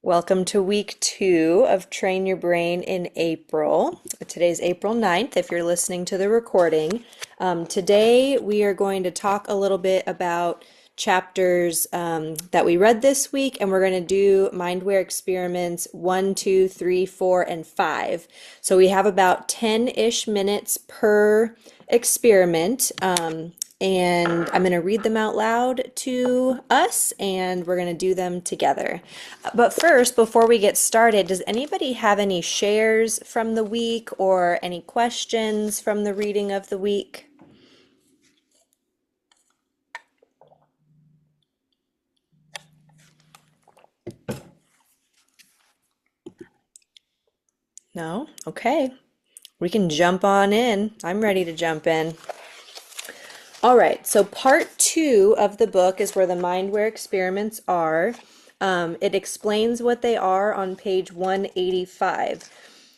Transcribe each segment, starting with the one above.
Welcome to week 2 of Train Your Brain in April. Today's April 9th, if you're listening to the recording. Today, we are going to talk a little bit about chapters that we read this week, and we're going to do Mindware experiments 1, 2, 3, 4, and 5. So we have about 10-ish minutes per experiment. And I'm going to read them out loud to us, and we're going to do them together. But first, before we get started, does anybody have any shares from the week or any questions from the reading of the week? No? Okay. We can jump on in. I'm ready to jump in. All right, so part 2 of the book is where the Mindware experiments are. It explains what they are on page 185.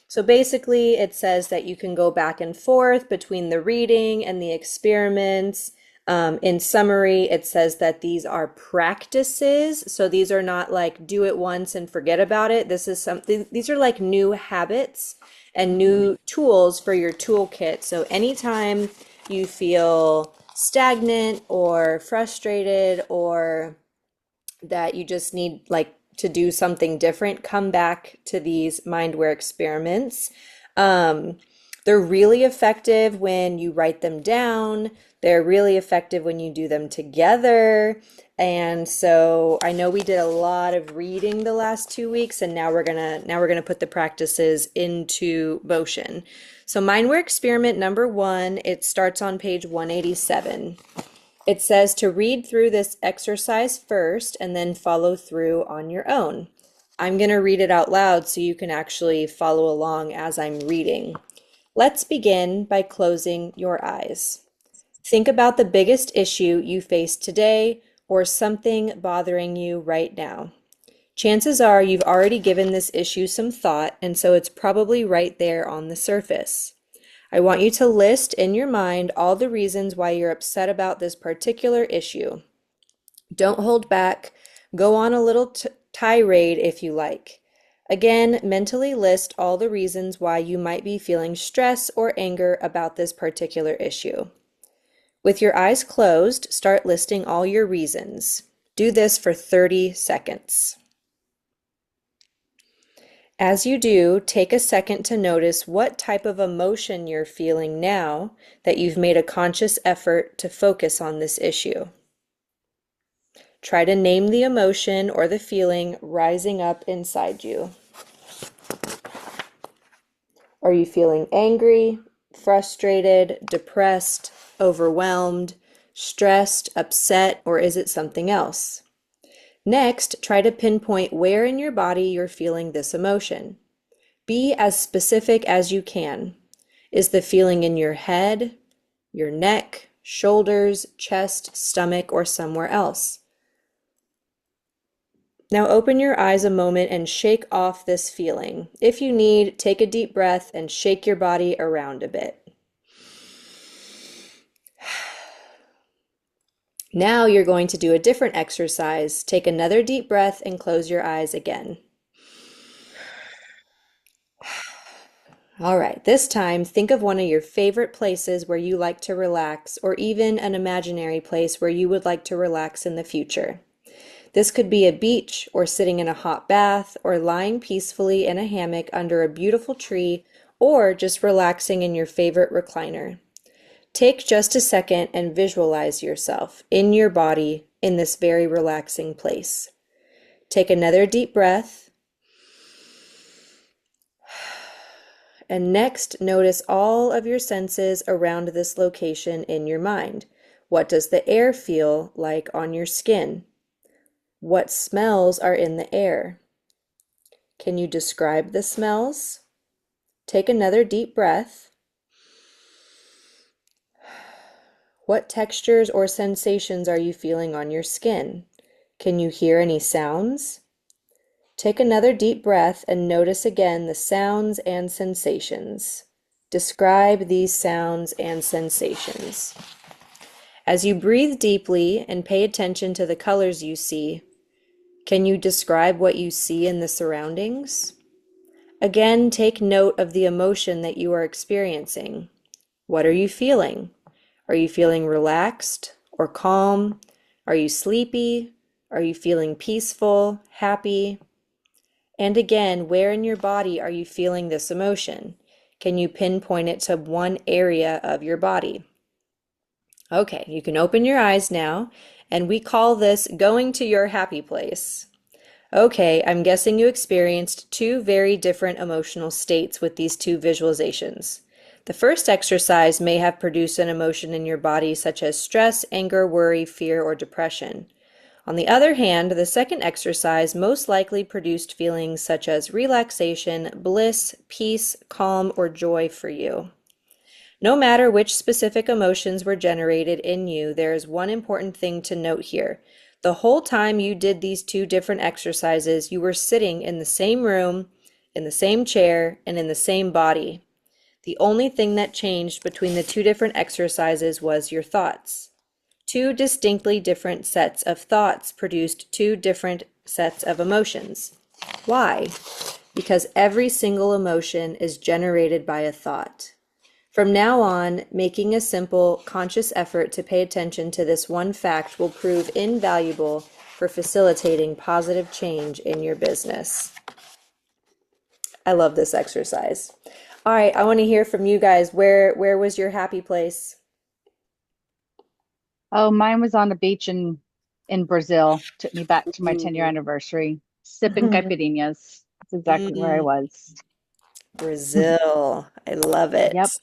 So basically, it says that you can go back and forth between the reading and the experiments. In summary, it says that these are practices. So these are not like do it once and forget about it. This is something, these are like new habits and new tools for your toolkit. So anytime you feel stagnant or frustrated or that you just need like to do something different, come back to these Mindware experiments. They're really effective when you write them down. They're really effective when you do them together. And so I know we did a lot of reading the last 2 weeks, and now we're gonna put the practices into motion. So Mindware experiment number 1, it starts on page 187. It says to read through this exercise first and then follow through on your own. I'm going to read it out loud so you can actually follow along as I'm reading. Let's begin by closing your eyes. Think about the biggest issue you face today or something bothering you right now. Chances are you've already given this issue some thought, and so it's probably right there on the surface. I want you to list in your mind all the reasons why you're upset about this particular issue. Don't hold back. Go on a little tirade if you like. Again, mentally list all the reasons why you might be feeling stress or anger about this particular issue. With your eyes closed, start listing all your reasons. Do this for 30 seconds. As you do, take a second to notice what type of emotion you're feeling now that you've made a conscious effort to focus on this issue. Try to name the emotion or the feeling rising up inside you. Are you feeling angry, frustrated, depressed, overwhelmed, stressed, upset, or is it something else? Next, try to pinpoint where in your body you're feeling this emotion. Be as specific as you can. Is the feeling in your head, your neck, shoulders, chest, stomach, or somewhere else? Now open your eyes a moment and shake off this feeling. If you need, take a deep breath and shake your body around a bit. Now you're going to do a different exercise. Take another deep breath and close your eyes again. All right, this time think of one of your favorite places where you like to relax, or even an imaginary place where you would like to relax in the future. This could be a beach, or sitting in a hot bath, or lying peacefully in a hammock under a beautiful tree, or just relaxing in your favorite recliner. Take just a second and visualize yourself in your body in this very relaxing place. Take another deep breath. And next, notice all of your senses around this location in your mind. What does the air feel like on your skin? What smells are in the air? Can you describe the smells? Take another deep breath. What textures or sensations are you feeling on your skin? Can you hear any sounds? Take another deep breath and notice again the sounds and sensations. Describe these sounds and sensations. As you breathe deeply and pay attention to the colors you see, Can you describe what you see in the surroundings? Again, take note of the emotion that you are experiencing. What are you feeling? Are you feeling relaxed or calm? Are you sleepy? Are you feeling peaceful, happy? And again, where in your body are you feeling this emotion? Can you pinpoint it to one area of your body? Okay, you can open your eyes now, and we call this going to your happy place. Okay, I'm guessing you experienced two very different emotional states with these two visualizations. The first exercise may have produced an emotion in your body such as stress, anger, worry, fear, or depression. On the other hand, the second exercise most likely produced feelings such as relaxation, bliss, peace, calm, or joy for you. No matter which specific emotions were generated in you, there is one important thing to note here. The whole time you did these two different exercises, you were sitting in the same room, in the same chair, and in the same body. The only thing that changed between the two different exercises was your thoughts. Two distinctly different sets of thoughts produced two different sets of emotions. Why? Because every single emotion is generated by a thought. From now on, making a simple, conscious effort to pay attention to this one fact will prove invaluable for facilitating positive change in your business. I love this exercise. All right, I want to hear from you guys. Where was your happy place? Oh, mine was on the beach in Brazil. Took me back to my 10-year Ooh. anniversary. Sipping caipirinhas. That's exactly where I Mm, was. Brazil. I love Yep. it.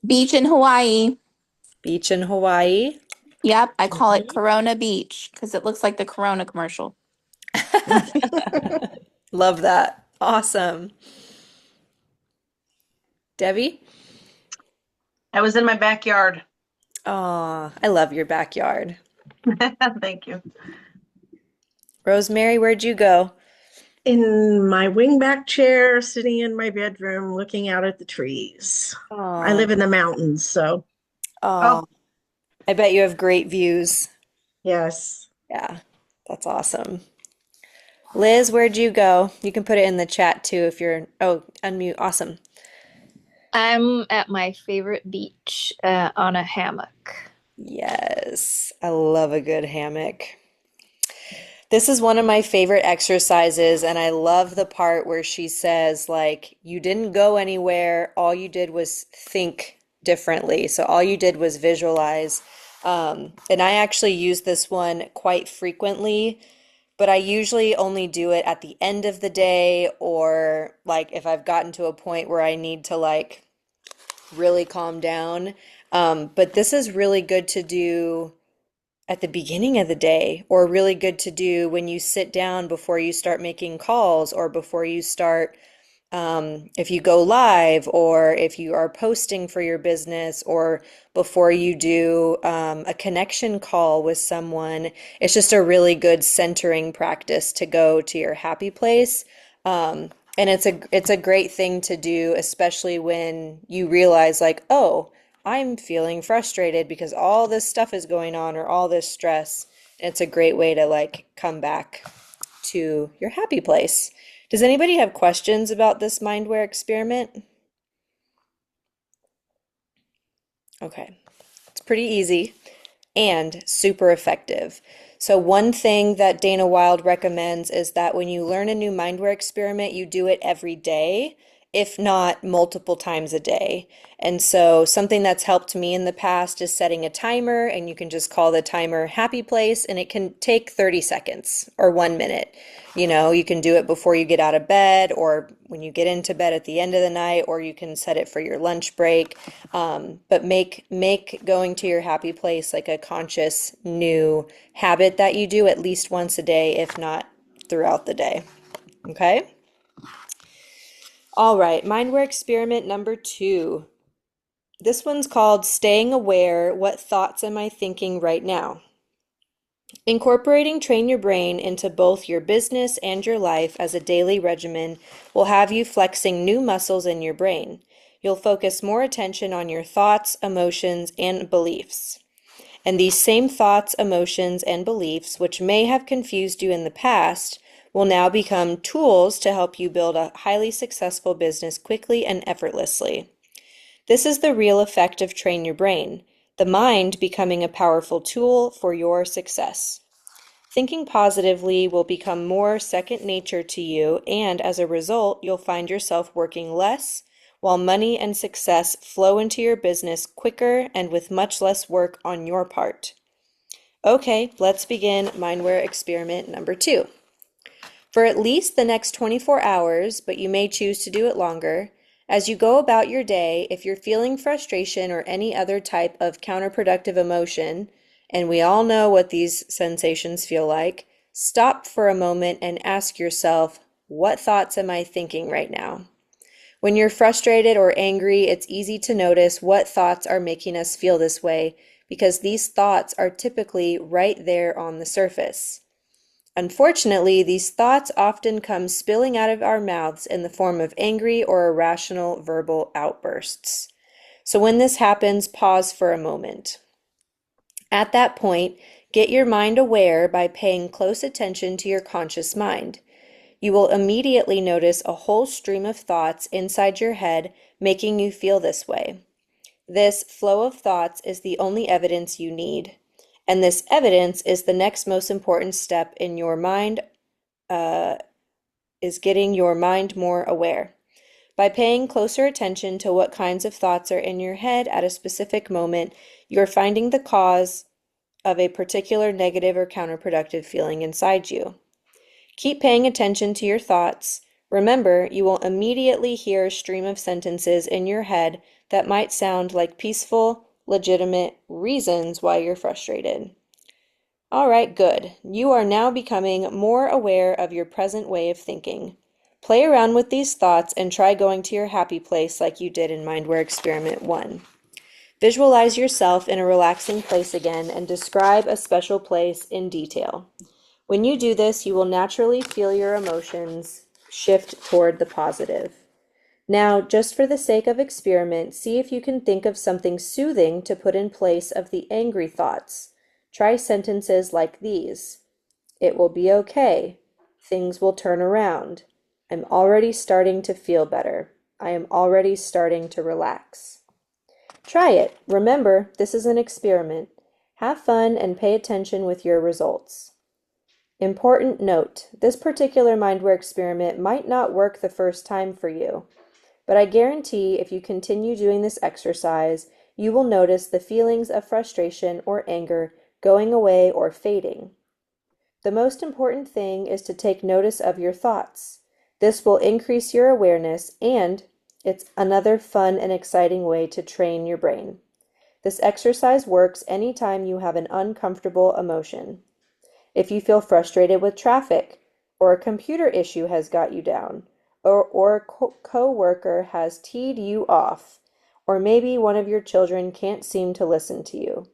Beach in Hawaii. Beach in Hawaii. Yep, I call it Mhm. Corona Beach because it looks like the Corona commercial. Love that. Awesome. Debbie? I was in my backyard. Oh, I love your backyard. Thank you. Rosemary, where'd you go? In my wingback chair, sitting in my bedroom, looking out at the trees. I Oh, live in the mountains, so Oh, oh, I bet you have great views. yes. Yeah, that's awesome. Liz, where'd you go? You can put it in the chat too if you're, oh, unmute. Awesome. I'm at my favorite beach on a hammock. Yes, I love a good hammock. This is one of my favorite exercises, and I love the part where she says, like, you didn't go anywhere, all you did was think differently. So all you did was visualize. And I actually use this one quite frequently, but I usually only do it at the end of the day or like if I've gotten to a point where I need to like really calm down. But this is really good to do at the beginning of the day, or really good to do when you sit down before you start making calls or before you start, if you go live or if you are posting for your business or before you do a connection call with someone. It's just a really good centering practice to go to your happy place. And it's a great thing to do, especially when you realize like, oh, I'm feeling frustrated because all this stuff is going on or all this stress. And it's a great way to like come back to your happy place. Does anybody have questions about this mindware experiment? Okay, it's pretty easy and super effective. So one thing that Dana Wilde recommends is that when you learn a new mindware experiment, you do it every day, if not multiple times a day. And so something that's helped me in the past is setting a timer, and you can just call the timer happy place, and it can take 30 seconds or 1 minute. You know, you can do it before you get out of bed or when you get into bed at the end of the night, or you can set it for your lunch break. But make going to your happy place like a conscious new habit that you do at least once a day, if not throughout the day. Okay? All right, mindware experiment number 2. This one's called Staying Aware. What thoughts am I thinking right now? Incorporating Train Your Brain into both your business and your life as a daily regimen will have you flexing new muscles in your brain. You'll focus more attention on your thoughts, emotions, and beliefs. And these same thoughts, emotions, and beliefs, which may have confused you in the past, will now become tools to help you build a highly successful business quickly and effortlessly. This is the real effect of Train Your Brain, the mind becoming a powerful tool for your success. Thinking positively will become more second nature to you, and as a result, you'll find yourself working less, while money and success flow into your business quicker and with much less work on your part. Okay, let's begin Mindware experiment number 2. For at least the next 24 hours, but you may choose to do it longer, as you go about your day, if you're feeling frustration or any other type of counterproductive emotion, and we all know what these sensations feel like, stop for a moment and ask yourself, what thoughts am I thinking right now? When you're frustrated or angry, it's easy to notice what thoughts are making us feel this way, because these thoughts are typically right there on the surface. Unfortunately, these thoughts often come spilling out of our mouths in the form of angry or irrational verbal outbursts. So when this happens, pause for a moment. At that point, get your mind aware by paying close attention to your conscious mind. You will immediately notice a whole stream of thoughts inside your head making you feel this way. This flow of thoughts is the only evidence you need. And this evidence is the next most important step in your mind, is getting your mind more aware. By paying closer attention to what kinds of thoughts are in your head at a specific moment, you're finding the cause of a particular negative or counterproductive feeling inside you. Keep paying attention to your thoughts. Remember, you will immediately hear a stream of sentences in your head that might sound like peaceful, legitimate reasons why you're frustrated. All right, good. You are now becoming more aware of your present way of thinking. Play around with these thoughts and try going to your happy place like you did in Mindware Experiment 1. Visualize yourself in a relaxing place again and describe a special place in detail. When you do this, you will naturally feel your emotions shift toward the positive. Now, just for the sake of experiment, see if you can think of something soothing to put in place of the angry thoughts. Try sentences like these. It will be okay. Things will turn around. I'm already starting to feel better. I am already starting to relax. Try it. Remember, this is an experiment. Have fun and pay attention with your results. Important note, this particular Mindware experiment might not work the first time for you. But I guarantee if you continue doing this exercise, you will notice the feelings of frustration or anger going away or fading. The most important thing is to take notice of your thoughts. This will increase your awareness, and it's another fun and exciting way to train your brain. This exercise works anytime you have an uncomfortable emotion. If you feel frustrated with traffic, or a computer issue has got you down, or a co-worker has teed you off, or maybe one of your children can't seem to listen to you.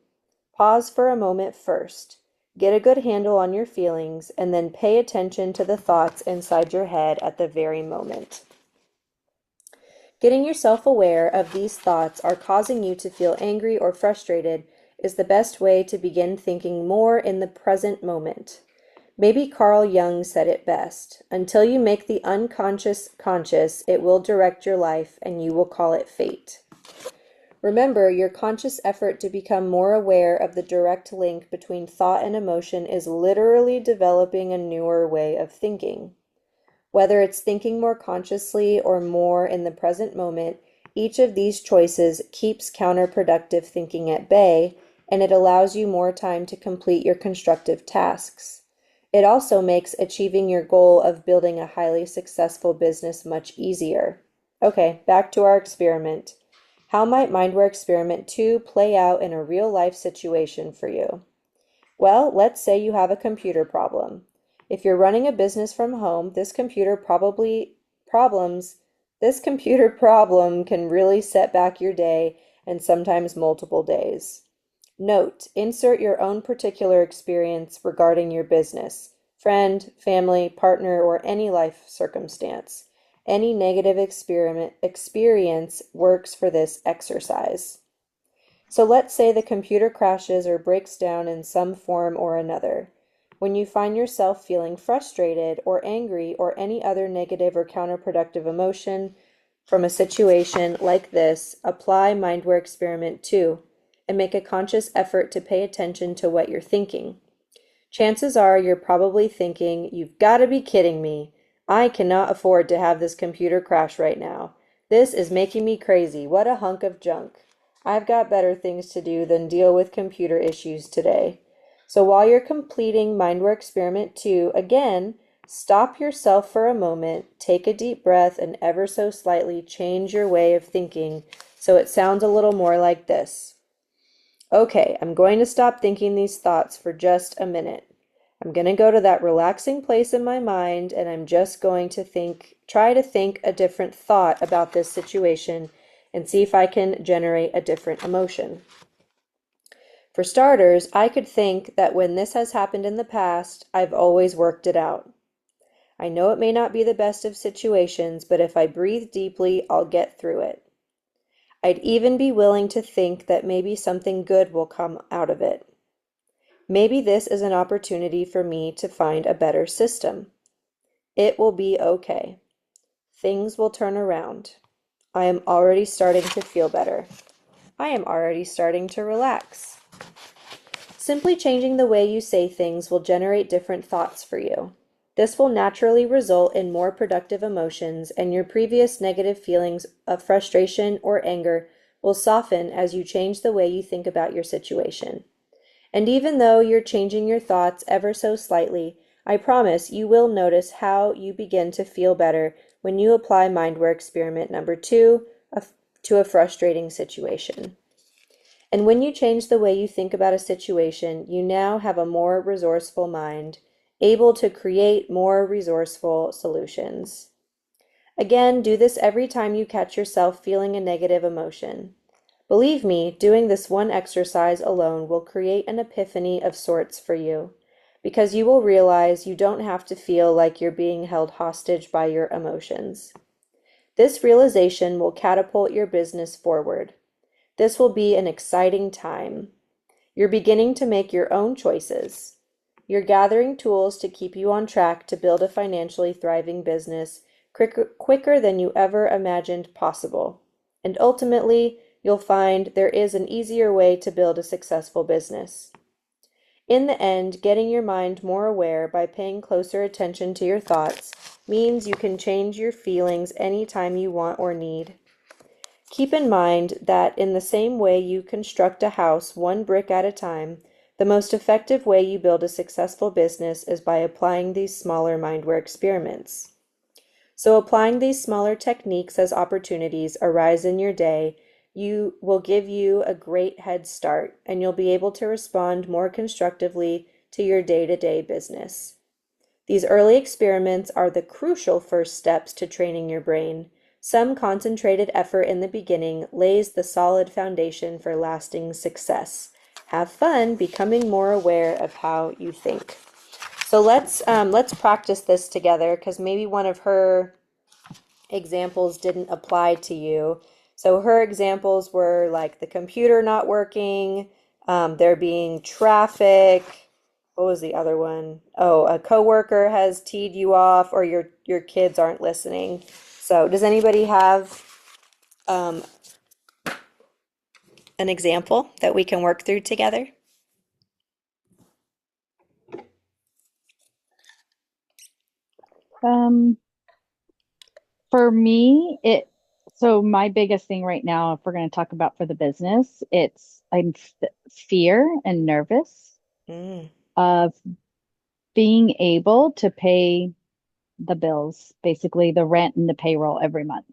Pause for a moment first. Get a good handle on your feelings, and then pay attention to the thoughts inside your head at the very moment. Getting yourself aware of these thoughts are causing you to feel angry or frustrated is the best way to begin thinking more in the present moment. Maybe Carl Jung said it best, until you make the unconscious conscious, it will direct your life and you will call it fate. Remember, your conscious effort to become more aware of the direct link between thought and emotion is literally developing a newer way of thinking. Whether it's thinking more consciously or more in the present moment, each of these choices keeps counterproductive thinking at bay, and it allows you more time to complete your constructive tasks. It also makes achieving your goal of building a highly successful business much easier. Okay, back to our experiment. How might Mindware Experiment 2 play out in a real-life situation for you? Well, let's say you have a computer problem. If you're running a business from home, this computer problem can really set back your day and sometimes multiple days. Note, insert your own particular experience regarding your business, friend, family, partner, or any life circumstance. Any negative experience works for this exercise. So let's say the computer crashes or breaks down in some form or another. When you find yourself feeling frustrated or angry or any other negative or counterproductive emotion from a situation like this, apply Mindware Experiment 2 and make a conscious effort to pay attention to what you're thinking. Chances are you're probably thinking, "You've got to be kidding me. I cannot afford to have this computer crash right now. This is making me crazy. What a hunk of junk. I've got better things to do than deal with computer issues today." So while you're completing Mindware Experiment 2, again, stop yourself for a moment, take a deep breath, and ever so slightly change your way of thinking so it sounds a little more like this. "Okay, I'm going to stop thinking these thoughts for just a minute. I'm going to go to that relaxing place in my mind and I'm just going to try to think a different thought about this situation and see if I can generate a different emotion." For starters, I could think that when this has happened in the past, I've always worked it out. I know it may not be the best of situations, but if I breathe deeply, I'll get through it. I'd even be willing to think that maybe something good will come out of it. Maybe this is an opportunity for me to find a better system. It will be okay. Things will turn around. I am already starting to feel better. I am already starting to relax. Simply changing the way you say things will generate different thoughts for you. This will naturally result in more productive emotions, and your previous negative feelings of frustration or anger will soften as you change the way you think about your situation. And even though you're changing your thoughts ever so slightly, I promise you will notice how you begin to feel better when you apply Mindware Experiment number 2 to a frustrating situation. And when you change the way you think about a situation, you now have a more resourceful mind, able to create more resourceful solutions. Again, do this every time you catch yourself feeling a negative emotion. Believe me, doing this one exercise alone will create an epiphany of sorts for you, because you will realize you don't have to feel like you're being held hostage by your emotions. This realization will catapult your business forward. This will be an exciting time. You're beginning to make your own choices. You're gathering tools to keep you on track to build a financially thriving business quicker than you ever imagined possible. And ultimately, you'll find there is an easier way to build a successful business. In the end, getting your mind more aware by paying closer attention to your thoughts means you can change your feelings anytime you want or need. Keep in mind that in the same way you construct a house one brick at a time, the most effective way you build a successful business is by applying these smaller Mindware experiments. So applying these smaller techniques as opportunities arise in your day, you will give you a great head start and you'll be able to respond more constructively to your day-to-day business. These early experiments are the crucial first steps to training your brain. Some concentrated effort in the beginning lays the solid foundation for lasting success. Have fun becoming more aware of how you think. So let's practice this together because maybe one of her examples didn't apply to you. So her examples were like the computer not working, there being traffic. What was the other one? Oh, a coworker has teed you off, or your kids aren't listening. So does anybody have an example that we can work through together? Um, for me, so my biggest thing right now, if we're going to talk about for the business, I'm fear and nervous Mm, of being able to pay the bills, basically the rent and the payroll every month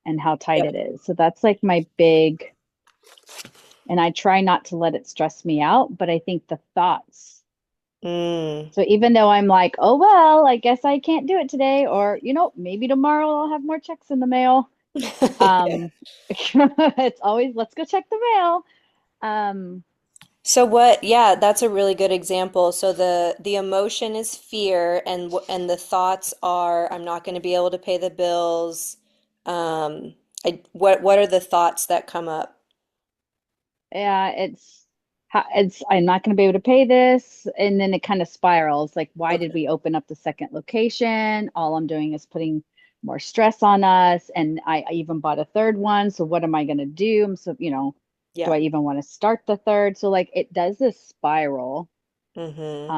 and how tight yep. it is. So that's like my big, and I try not to let it stress me out, but I think the thoughts. Mm. So even though I'm like, oh, well, I guess I can't do it today, or, maybe tomorrow I'll have more checks in the mail. It's always, let's go check the mail. Um, So that's a really good example. So the emotion is fear and the thoughts are I'm not going to be able to pay the bills. What are the thoughts that come up? yeah, it's I'm not going to be able to pay this, and then it kind of spirals. Like, why did Okay. we open up the second location? All I'm doing is putting more stress on us, and I even bought a third one. So what am I going to do? So, do Yeah. I even want to start the third? So like it does this spiral. Mm-hmm.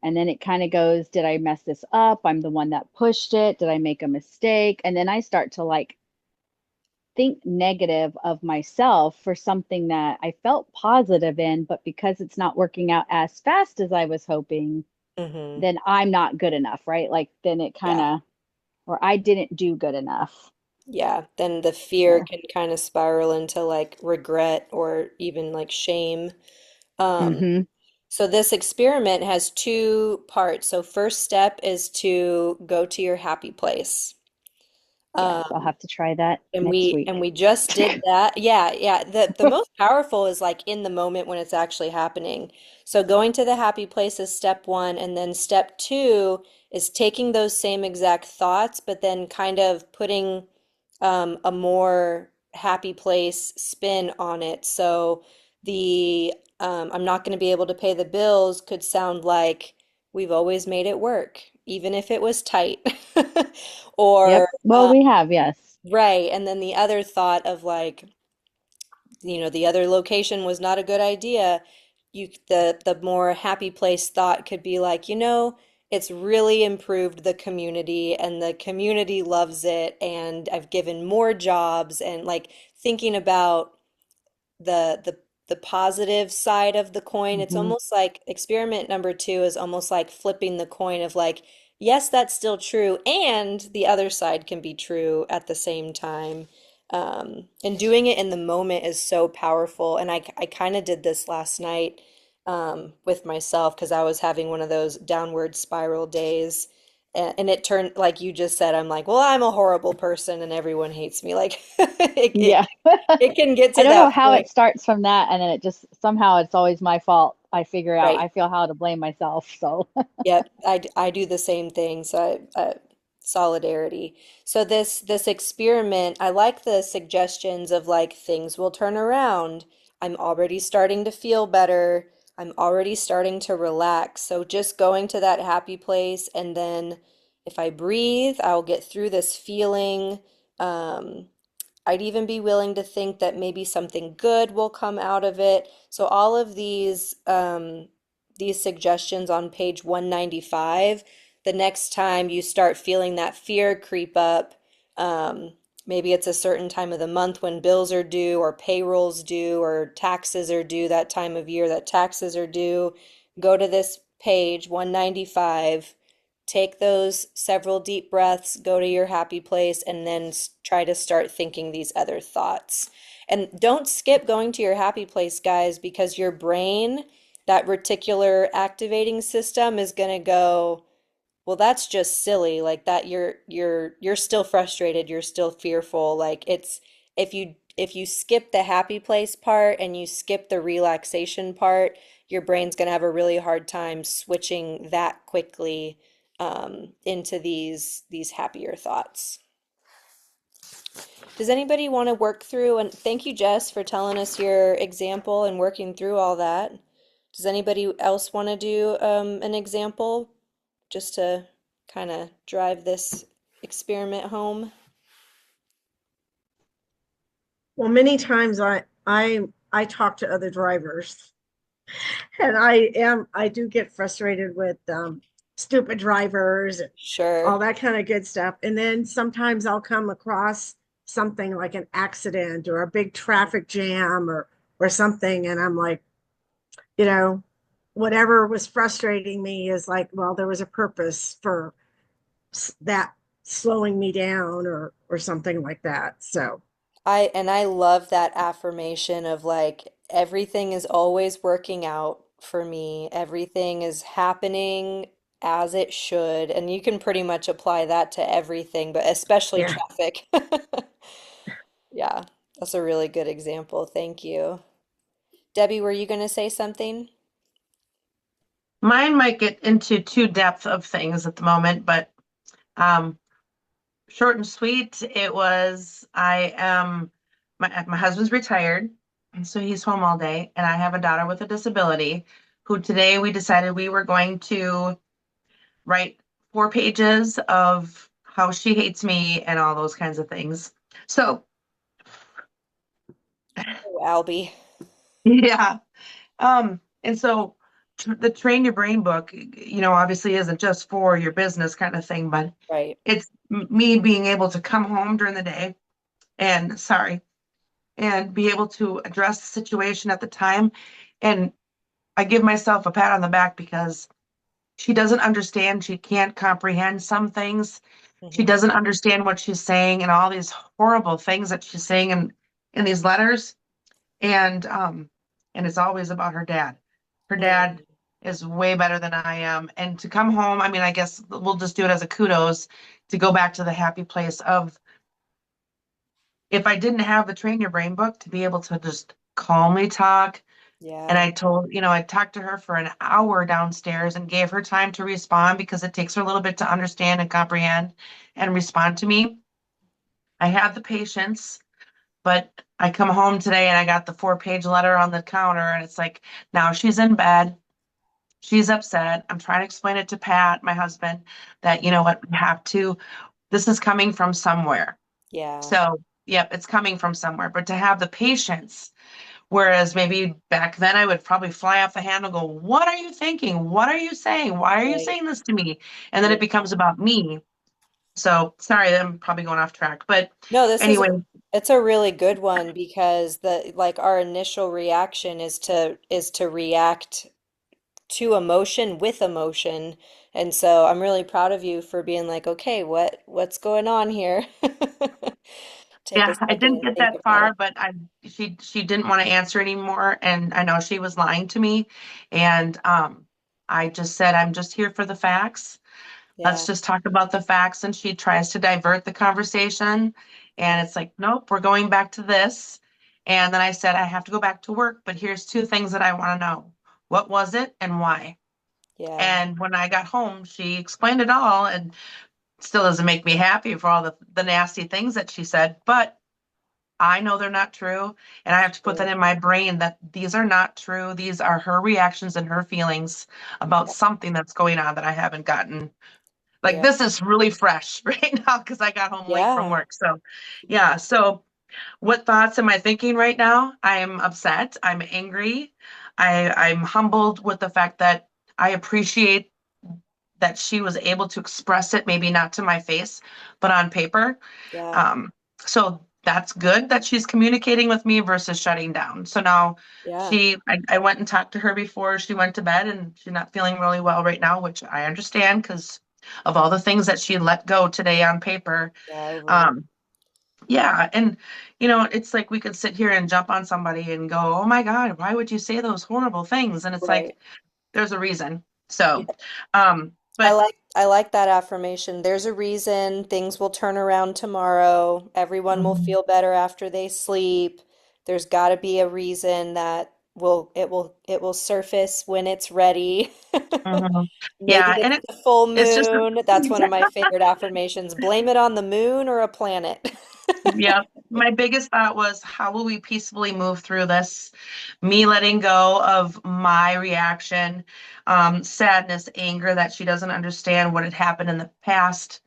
And then it kind of goes, did I mess this up? I'm the one that pushed it. Did I make a mistake? And then I start to like think negative of myself for something that I felt positive in, but because it's not working out as fast as I was hoping, Mm-hmm. then I'm not good enough, right? Like then it kind Yeah. of, or I didn't do good enough. Yeah. Then the fear So, can kind of spiral into like regret or even like shame. Um, hmm so this experiment has two parts. So first step is to go to your happy place. yes, I'll Um, have to try that And next we week. just did that. Yeah, yeah. The most powerful is like in the moment when it's actually happening. So going to the happy place is step one, and then step two is taking those same exact thoughts, but then kind of putting a more happy place spin on it. So the I'm not going to be able to pay the bills could sound like we've always made it work, even if it was tight. Or Yep. Well, we have, yes. right. And then the other thought of like, the other location was not a good idea. The more happy place thought could be like, it's really improved the community and the community loves it and I've given more jobs and like thinking about the the positive side of the coin. It's hmm almost like experiment number two is almost like flipping the coin of like, yes, that's still true, and the other side can be true at the same time. And doing it in the moment is so powerful. And I kind of did this last night with myself because I was having one of those downward spiral days. And it turned, like you just said, I'm like, well, I'm a horrible person and everyone hates me. Like Yeah. it can get I to don't know that how point. it starts from that, and then it just somehow it's always my fault. I figure out, Right. I feel how to blame myself. So, Yep. I do the same thing. So solidarity. So this experiment, I like the suggestions of like things will turn around. I'm already starting to feel better. I'm already starting to relax. So just going to that happy place and then if I breathe, I'll get through this feeling. Um, I'd even be willing to think that maybe something good will come out of it. So all of these suggestions on page 195, the next time you start feeling that fear creep up, um, maybe it's a certain time of the month when bills are due or payrolls due or taxes are due that time of year that taxes are due, go to this page 195, take those several deep breaths, go to your happy place, and then try to start thinking these other thoughts. And don't skip going to your happy place, guys, because your brain, that reticular activating system is going to go, well, that's just silly. Like that you're still frustrated, you're still fearful. Like it's if you skip the happy place part and you skip the relaxation part, your brain's going to have a really hard time switching that quickly into these happier thoughts. Does anybody want to work through, and thank you, Jess, for telling us your example and working through all that. Does anybody else want to do an example just to kind of drive this experiment home? Well, many times I talk to other drivers, and I do get frustrated with stupid drivers and Sure. all that kind of good stuff. And then sometimes I'll come across something like an accident or a big traffic jam or something, and I'm like, you know, whatever was frustrating me is like, well, there was a purpose for that slowing me down or something like that. So I love that affirmation of like everything is always working out for me. Everything is happening as it should. And you can pretty much apply that to everything, but especially yeah. traffic. Yeah, that's a really good example. Thank you. Debbie, were you going to say something? Mine might get into too depth of things at the moment, but um, short and sweet, it was I am my husband's retired And so he's home all day, and I have a daughter with a disability who today we decided we were going to write 4 pages of how she hates me and all those kinds of things. So, Oh, Albie. yeah. And so the Train Your Brain book, obviously isn't just for your business kind of thing, but Right. it's me being able to come home during the day and be able to address the situation at the time. And I give myself a pat on the back because she doesn't understand. She can't comprehend some things. She Mhm. doesn't understand what she's saying and all these horrible things that she's saying in these letters. And it's always about her dad. Her Yeah. dad is way better than I am. And to come home, I mean, I guess we'll just do it as a kudos to go back to the happy place of if I didn't have the Train Your Brain book to be able to just calmly talk. And Yeah. I talked to her for an hour downstairs and gave her time to respond because it takes her a little bit to understand and comprehend and respond to me. I have the patience, but I come home today and I got the 4 page letter on the counter and it's like, now she's in bed. She's upset. I'm trying to explain it to Pat, my husband, that you know what, we have to, this is coming from somewhere. Yeah. So, yep, it's coming from somewhere. But to have the patience, whereas maybe back then I would probably fly off the handle, go, what are you thinking? What are you saying? Why are you Right. saying this to me? And then Yeah. it becomes about me. So sorry, I'm probably going off track. But No, anyway, it's a really good one because our initial reaction is to react to emotion with emotion. And so I'm really proud of you for being like, okay, what's going on here? Take a yeah, I second didn't and get think that about it. far, but she didn't want to answer anymore, and I know she was lying to me. And I just said, I'm just here for the facts. Let's Yeah. just talk about the facts. And she tries to divert the conversation. Yeah. And it's like, nope, we're going back to this. And then I said, I have to go back to work, but here's 2 things that I want to know. What was it and why? Yeah. And when I got home, she explained it all and still doesn't make me happy for all the nasty things that she said. But I know they're not true. And I have to put that Sure. in my brain that these are not true. These are her reactions and her feelings about Yeah. something that's going on that I haven't gotten. Like Yeah. this is really fresh right now because I got home late from Yeah. work. So, yeah. So, what thoughts am I thinking right now? I am upset. I'm angry. I'm humbled with the fact that I appreciate that she was able to express it, maybe not to my face, but on paper. Yeah. Um, so that's good that she's communicating with me versus shutting down. So now Yeah. I went and talked to her before she went to bed, and she's not feeling really well right now, which I understand because of all the things that she let go today on paper. Yeah. Over. Um, yeah, and it's like we could sit here and jump on somebody and go, "Oh my God, why would you say those horrible things?" And it's Right. like there's a reason. So, Yeah. I but like I like that affirmation. There's a reason things will turn around tomorrow. Everyone will Mhm, feel better after they sleep. There's got to be a reason that it will surface when it's ready. mhm. Maybe Yeah, and it's the full it's just moon. That's one of my favorite affirmations. Blame it on the moon or a planet. yeah. My biggest thought was, how will we peacefully move through this? Me letting go of my reaction, sadness, anger that she doesn't understand what had happened in the past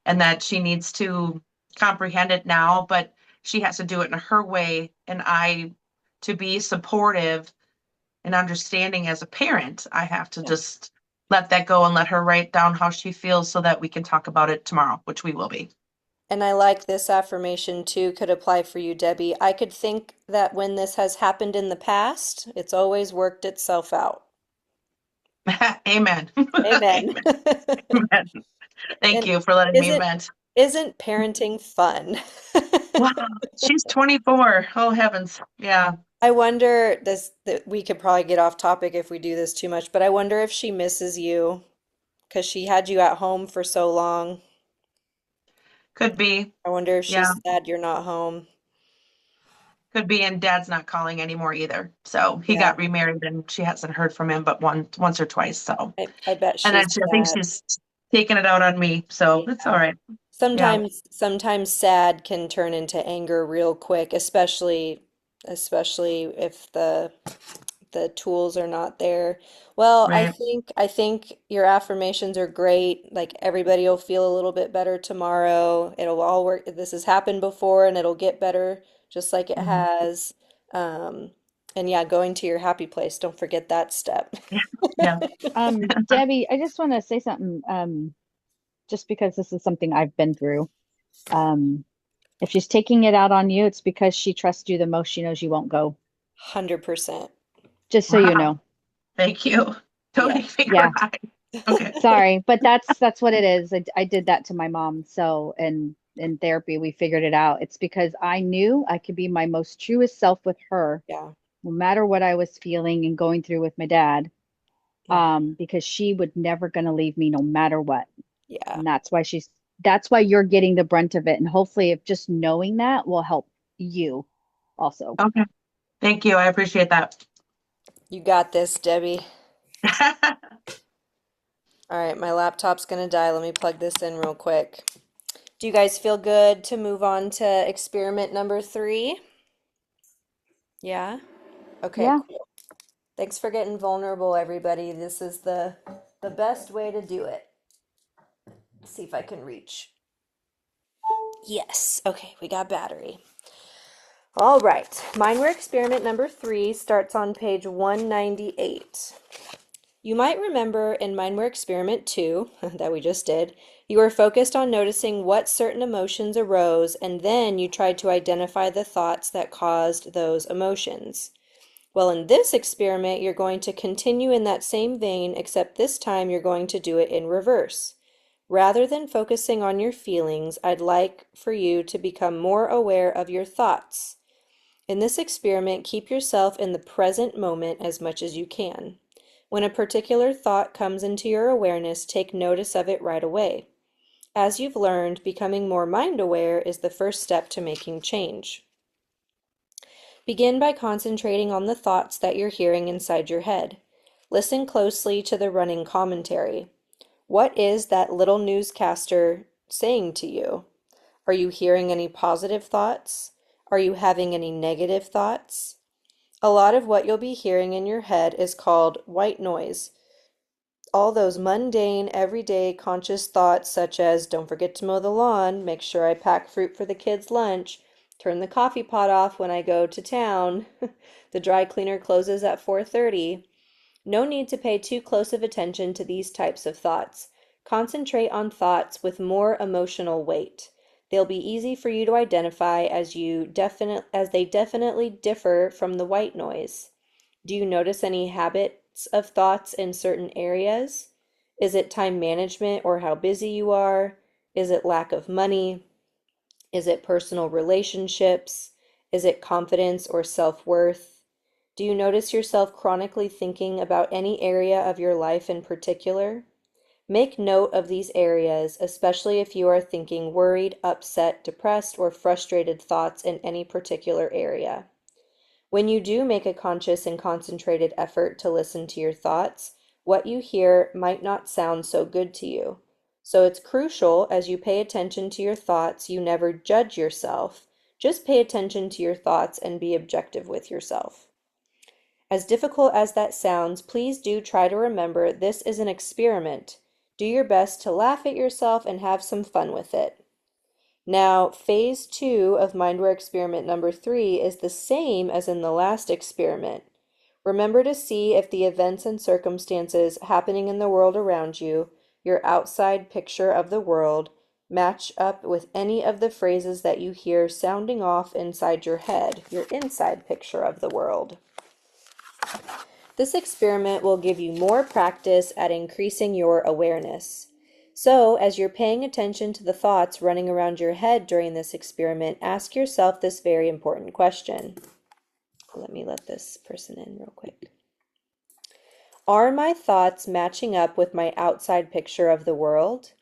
and that she needs to comprehend it now, but she has to do it in her way. And to be supportive and understanding as a parent, I have to Yeah. just let that go and let her write down how she feels so that we can talk about it tomorrow, which we will be. And I like this affirmation too, could apply for you, Debbie. I could think that when this has happened in the past, it's always worked itself out. Amen. Amen. Amen. Thank And you for letting me isn't vent. isn't parenting fun? Wow, she's 24. Oh heavens. Yeah. I wonder that we could probably get off topic if we do this too much, but I wonder if she misses you because she had you at home for so long. Could be. I wonder if Yeah. she's sad you're not home. Could be. And dad's not calling anymore either. So he Yeah, got remarried and she hasn't heard from him but once or twice. So I bet and she's then I think sad. she's taking it out on me. So it's all Yeah. right. Yeah. Sometimes sad can turn into anger real quick, especially especially if the tools are not there. Well, I Right. think I think your affirmations are great. Like everybody will feel a little bit better tomorrow. It'll all work. This has happened before and it'll get better just like it Mhm. has. Um, and yeah, going to your happy place. Don't forget that step. Yeah. Debbie, I just want to say something, just because this is something I've been through. Um, if she's taking it out on you, it's because she trusts you the most. She knows you won't go. 100%. Just so you Wow. know. Thank you. Don't Yeah. make me Yeah. cry. Okay. Sorry, but that's what it is. I did that to my mom. So, and in therapy, we figured it out. It's because I knew I could be my most truest self with her, Yeah. no matter what I was feeling and going through with my dad. Yeah. Because she would never gonna leave me no matter what. Yeah. And that's why you're getting the brunt of it. And hopefully if just knowing that will help you also. Okay. Thank you. I appreciate that. You got this, Debbie. All right, my laptop's gonna die. Let me plug this in real quick. Do you guys feel good to move on to experiment number 3? Yeah? Okay, Yeah. cool. Thanks for getting vulnerable, everybody. This is the best way to do it. Let's see if I can reach. Yes. Okay, we got battery. All right. Mindware experiment number 3 starts on page 198. You might remember in Mindware Experiment 2 that we just did, you were focused on noticing what certain emotions arose, and then you tried to identify the thoughts that caused those emotions. Well, in this experiment, you're going to continue in that same vein, except this time you're going to do it in reverse. Rather than focusing on your feelings, I'd like for you to become more aware of your thoughts. In this experiment, keep yourself in the present moment as much as you can. When a particular thought comes into your awareness, take notice of it right away. As you've learned, becoming more mind aware is the first step to making change. Begin by concentrating on the thoughts that you're hearing inside your head. Listen closely to the running commentary. What is that little newscaster saying to you? Are you hearing any positive thoughts? Are you having any negative thoughts? A lot of what you'll be hearing in your head is called white noise. All those mundane, everyday conscious thoughts such as don't forget to mow the lawn, make sure I pack fruit for the kids' lunch, turn the coffee pot off when I go to town, the dry cleaner closes at 4:30. No need to pay too close of attention to these types of thoughts. Concentrate on thoughts with more emotional weight. They'll be easy for you to identify as they definitely differ from the white noise. Do you notice any habits of thoughts in certain areas? Is it time management or how busy you are? Is it lack of money? Is it personal relationships? Is it confidence or self-worth? Do you notice yourself chronically thinking about any area of your life in particular? Make note of these areas, especially if you are thinking worried, upset, depressed, or frustrated thoughts in any particular area. When you do make a conscious and concentrated effort to listen to your thoughts, what you hear might not sound so good to you. So it's crucial as you pay attention to your thoughts, you never judge yourself. Just pay attention to your thoughts and be objective with yourself. As difficult as that sounds, please do try to remember this is an experiment. Do your best to laugh at yourself and have some fun with it. Now, phase 2 of Mindware experiment number 3 is the same as in the last experiment. Remember to see if the events and circumstances happening in the world around you, your outside picture of the world, match up with any of the phrases that you hear sounding off inside your head, your inside picture of the world. This experiment will give you more practice at increasing your awareness. So, as you're paying attention to the thoughts running around your head during this experiment, ask yourself this very important question. Let this person in real quick. Are my thoughts matching up with my outside picture of the world?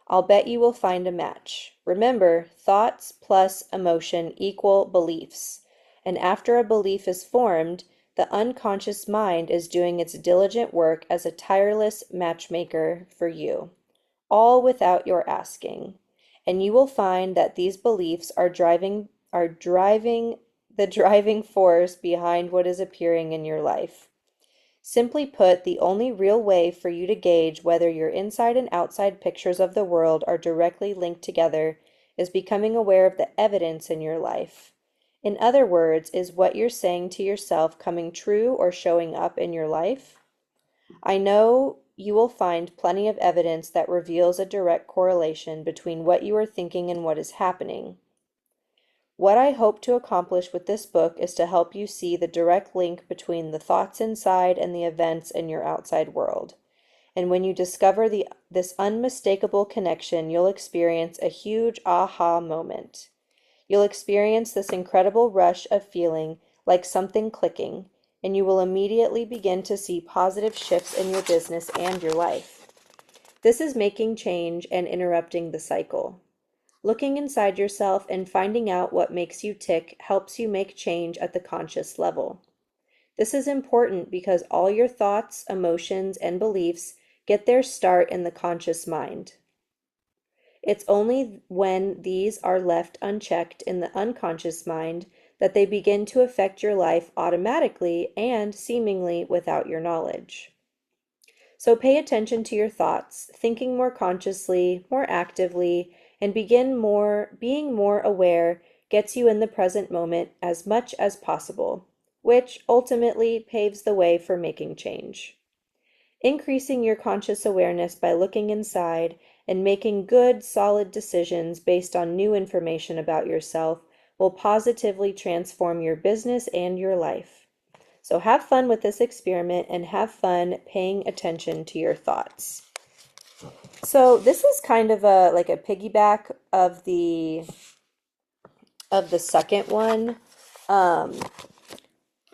I'll bet you will find a match. Remember, thoughts plus emotion equal beliefs. And after a belief is formed, the unconscious mind is doing its diligent work as a tireless matchmaker for you, all without your asking. And you will find that these beliefs are driving the driving force behind what is appearing in your life. Simply put, the only real way for you to gauge whether your inside and outside pictures of the world are directly linked together is becoming aware of the evidence in your life. In other words, is what you're saying to yourself coming true or showing up in your life? I know you will find plenty of evidence that reveals a direct correlation between what you are thinking and what is happening. What I hope to accomplish with this book is to help you see the direct link between the thoughts inside and the events in your outside world. And when you discover this unmistakable connection, you'll experience a huge aha moment. You'll experience this incredible rush of feeling like something clicking, and you will immediately begin to see positive shifts in your business and your life. This is making change and interrupting the cycle. Looking inside yourself and finding out what makes you tick helps you make change at the conscious level. This is important because all your thoughts, emotions, and beliefs get their start in the conscious mind. It's only when these are left unchecked in the unconscious mind that they begin to affect your life automatically and seemingly without your knowledge. So pay attention to your thoughts, thinking more consciously, more actively, and being more aware gets you in the present moment as much as possible, which ultimately paves the way for making change. Increasing your conscious awareness by looking inside and making good, solid decisions based on new information about yourself will positively transform your business and your life. So have fun with this experiment and have fun paying attention to your thoughts. So this is kind of a like a piggyback of the second one.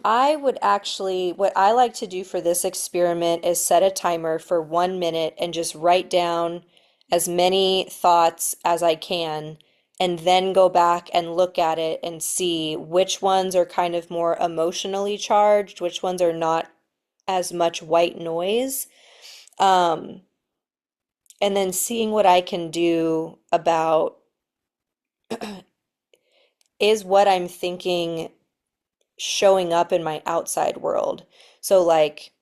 I would actually, what I like to do for this experiment is set a timer for 1 minute and just write down as many thoughts as I can, and then go back and look at it and see which ones are kind of more emotionally charged, which ones are not as much white noise. Um, and then seeing what I can do about is what I'm thinking showing up in my outside world. So, like,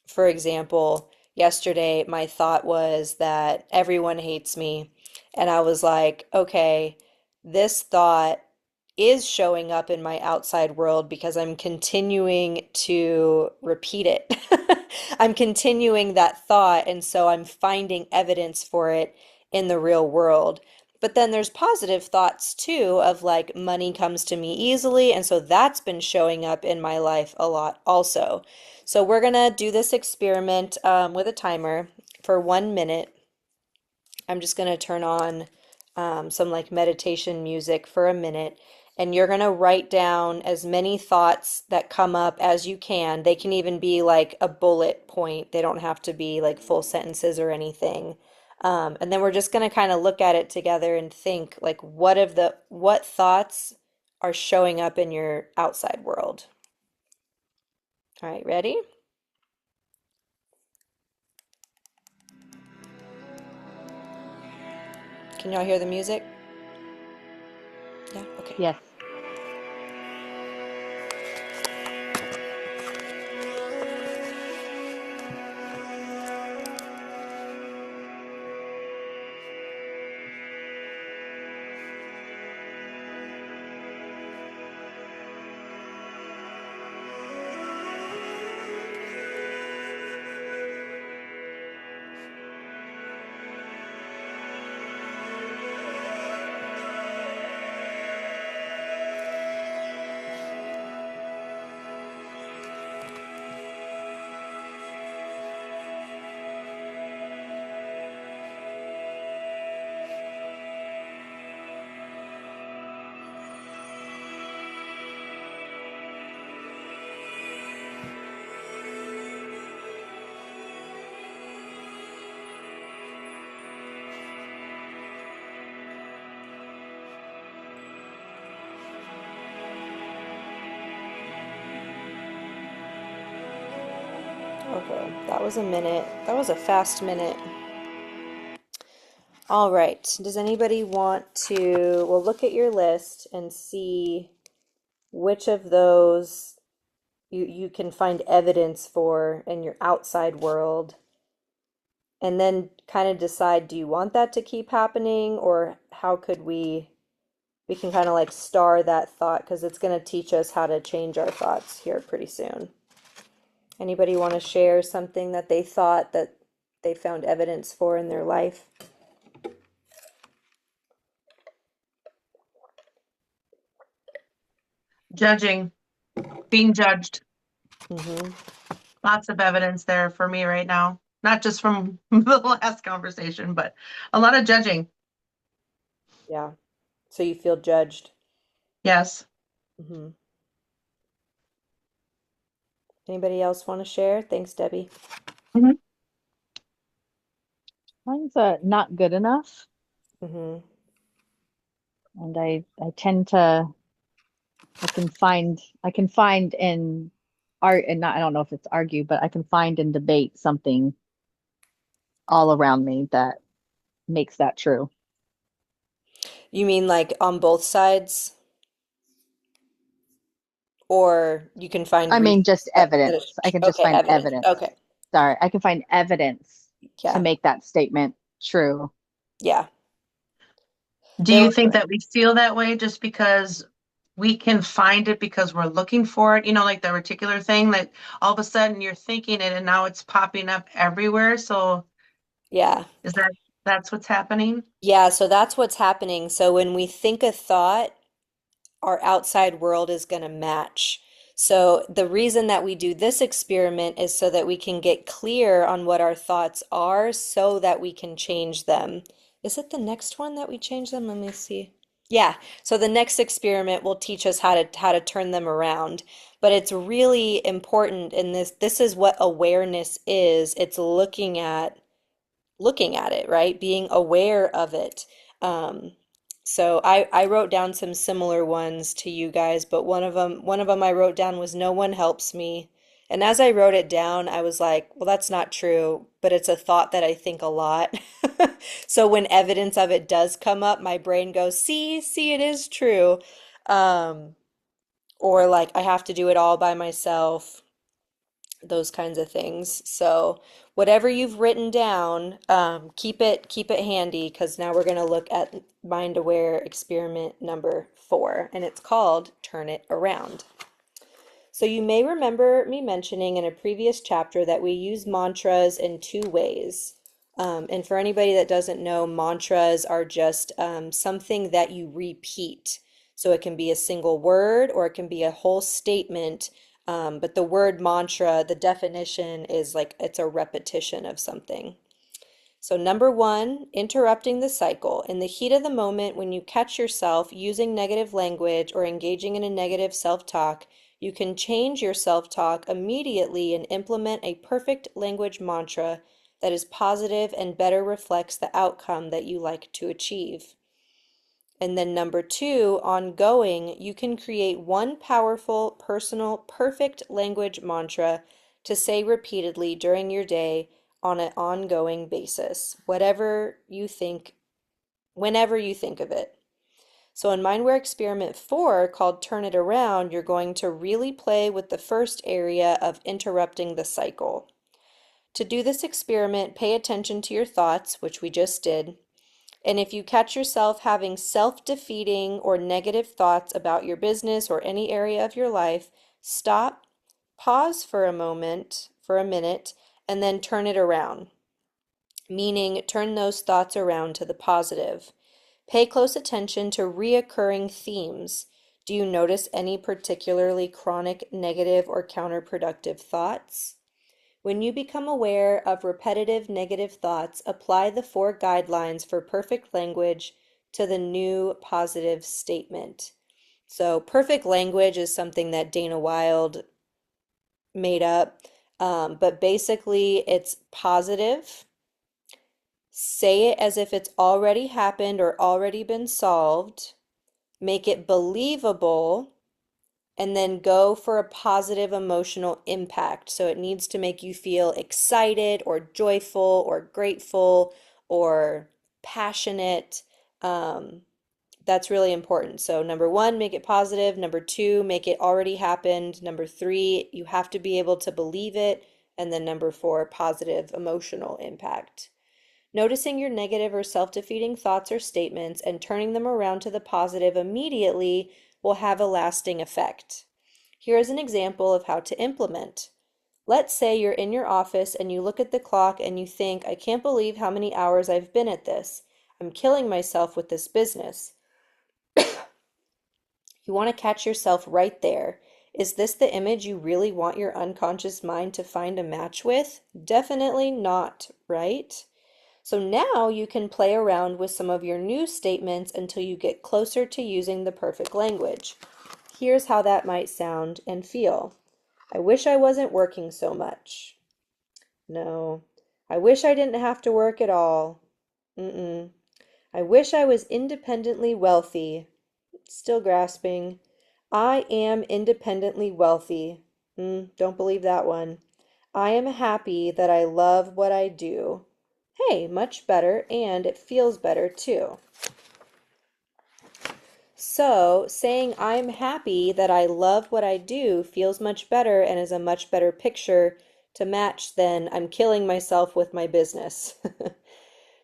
for example, yesterday my thought was that everyone hates me. And I was like, okay, this thought is showing up in my outside world because I'm continuing to repeat it. I'm continuing that thought, and so I'm finding evidence for it in the real world. But then there's positive thoughts too, of like money comes to me easily, and so that's been showing up in my life a lot also. So we're gonna do this experiment with a timer for 1 minute. I'm just gonna turn on some like meditation music for a minute, and you're gonna write down as many thoughts that come up as you can. They can even be like a bullet point. They don't have to be like full sentences or anything. And then we're just gonna kind of look at it together and think like what thoughts are showing up in your outside world. All right, ready? Can y'all hear the music? Yeah, okay. Yes. Okay, that was a minute. That was a fast minute. All right. Does anybody want to, well, look at your list and see which of those you can find evidence for in your outside world, and then kind of decide, do you want that to keep happening, or how could we can kind of like star that thought because it's going to teach us how to change our thoughts here pretty soon. Anybody want to share something that they thought that they found evidence for in their life? Judging, being judged. Mm-hmm. Lots of evidence there for me right now. Not just from the last conversation, but a lot of judging. Yeah. So you feel judged. Yes. Mm-hmm. Anybody else want to share? Thanks, Debbie. Mine's not good enough. Mm-hmm. And I tend to I can find in art and not I don't know if it's argue, but I can find and debate something all around me that makes that true. You mean like on both sides? Or you can find I mean, reasons just that evidence. it's I can just okay, find evidence. evidence. Okay. Sorry, I can find evidence to Yeah. make that statement true. Yeah. Do There you was think that we feel that way just because we can find it because we're looking for it? You know, like the reticular thing that all of a sudden you're thinking it and now it's popping up everywhere. So yeah. is that's what's happening? Yeah, so that's what's happening. So when we think a thought, our outside world is going to match. So the reason that we do this experiment is so that we can get clear on what our thoughts are so that we can change them. Is it the next one that we change them? Let me see. Yeah, so the next experiment will teach us how to turn them around. But it's really important in this is what awareness is. It's looking at it, right? Being aware of it. Um, so I wrote down some similar ones to you guys, but one of them I wrote down was no one helps me. And as I wrote it down, I was like, well, that's not true, but it's a thought that I think a lot. So when evidence of it does come up, my brain goes, see, it is true. Um, or like I have to do it all by myself, those kinds of things. So whatever you've written down, keep it handy because now we're going to look at mind aware experiment number 4, and it's called Turn It Around. So you may remember me mentioning in a previous chapter that we use mantras in 2 ways. And for anybody that doesn't know, mantras are just something that you repeat. So it can be a single word or it can be a whole statement. But the word mantra, the definition is like it's a repetition of something. So, number 1, interrupting the cycle. In the heat of the moment, when you catch yourself using negative language or engaging in a negative self talk, you can change your self talk immediately and implement a perfect language mantra that is positive and better reflects the outcome that you like to achieve. And then number 2, ongoing, you can create one powerful, personal, perfect language mantra to say repeatedly during your day on an ongoing basis, whatever you think, whenever you think of it. So in Mindware Experiment 4, called Turn It Around, you're going to really play with the first area of interrupting the cycle. To do this experiment, pay attention to your thoughts, which we just did. And if you catch yourself having self-defeating or negative thoughts about your business or any area of your life, stop, pause for a moment, for a minute, and then turn it around. Meaning, turn those thoughts around to the positive. Pay close attention to reoccurring themes. Do you notice any particularly chronic negative or counterproductive thoughts? When you become aware of repetitive negative thoughts, apply the 4 guidelines for perfect language to the new positive statement. So, perfect language is something that Dana Wilde made up, but basically it's positive. Say it as if it's already happened or already been solved. Make it believable and then go for a positive emotional impact. So it needs to make you feel excited or joyful or grateful or passionate. That's really important. So number one, make it positive. Number two, make it already happened. Number three, you have to be able to believe it. And then number four, positive emotional impact. Noticing your negative or self-defeating thoughts or statements and turning them around to the positive immediately will have a lasting effect. Here is an example of how to implement. Let's say you're in your office and you look at the clock and you think, I can't believe how many hours I've been at this. I'm killing myself with this business. You want to catch yourself right there. Is this the image you really want your unconscious mind to find a match with? Definitely not, right? So now you can play around with some of your new statements until you get closer to using the perfect language. Here's how that might sound and feel. I wish I wasn't working so much. No. I wish I didn't have to work at all. Mm-mm. I wish I was independently wealthy. Still grasping. I am independently wealthy. Don't believe that one. I am happy that I love what I do. Hey, much better, and it feels better too. So, saying I'm happy that I love what I do feels much better and is a much better picture to match than I'm killing myself with my business.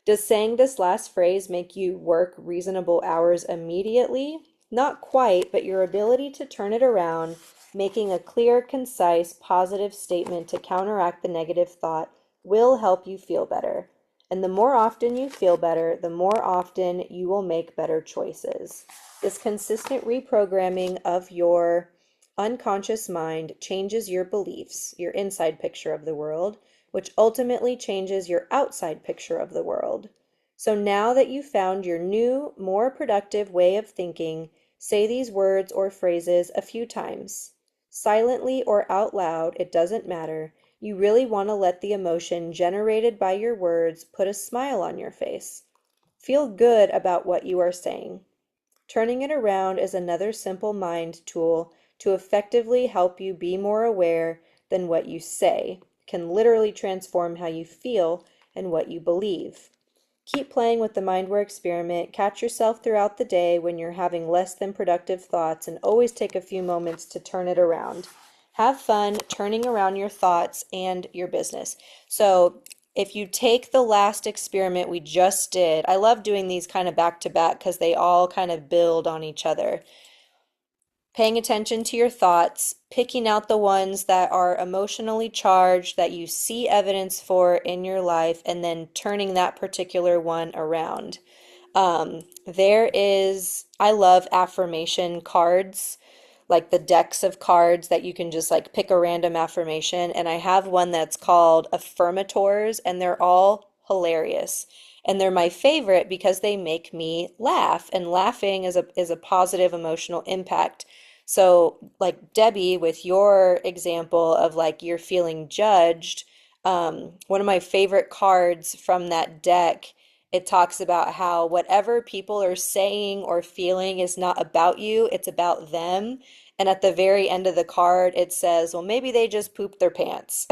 Does saying this last phrase make you work reasonable hours immediately? Not quite, but your ability to turn it around, making a clear, concise, positive statement to counteract the negative thought, will help you feel better. And the more often you feel better, the more often you will make better choices. This consistent reprogramming of your unconscious mind changes your beliefs, your inside picture of the world, which ultimately changes your outside picture of the world. So now that you've found your new, more productive way of thinking, say these words or phrases a few times. Silently or out loud, it doesn't matter. You really want to let the emotion generated by your words put a smile on your face. Feel good about what you are saying. Turning it around is another simple mind tool to effectively help you be more aware than what you say can literally transform how you feel and what you believe. Keep playing with the Mindware experiment. Catch yourself throughout the day when you're having less than productive thoughts and always take a few moments to turn it around. Have fun turning around your thoughts and your business. So if you take the last experiment we just did, I love doing these kind of back to back because they all kind of build on each other. Paying attention to your thoughts, picking out the ones that are emotionally charged, that you see evidence for in your life, and then turning that particular one around. I love affirmation cards, like the decks of cards that you can just like pick a random affirmation. And I have one that's called Affirmators, and they're all hilarious. And they're my favorite because they make me laugh, and laughing is a positive emotional impact. So, like Debbie, with your example of like you're feeling judged, one of my favorite cards from that deck, it talks about how whatever people are saying or feeling is not about you, it's about them. And at the very end of the card, it says, well, maybe they just pooped their pants.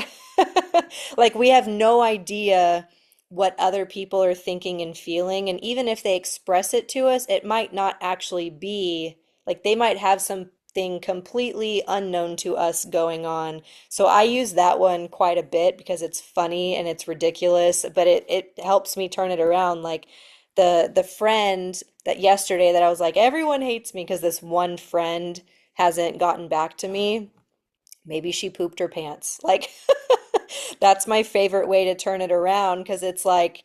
Like we have no idea what other people are thinking and feeling. And even if they express it to us, it might not actually be like they might have something completely unknown to us going on. So I use that one quite a bit because it's funny and it's ridiculous, but it helps me turn it around. Like the friend that yesterday that I was like, everyone hates me because this one friend hasn't gotten back to me. Maybe she pooped her pants. Like that's my favorite way to turn it around because it's like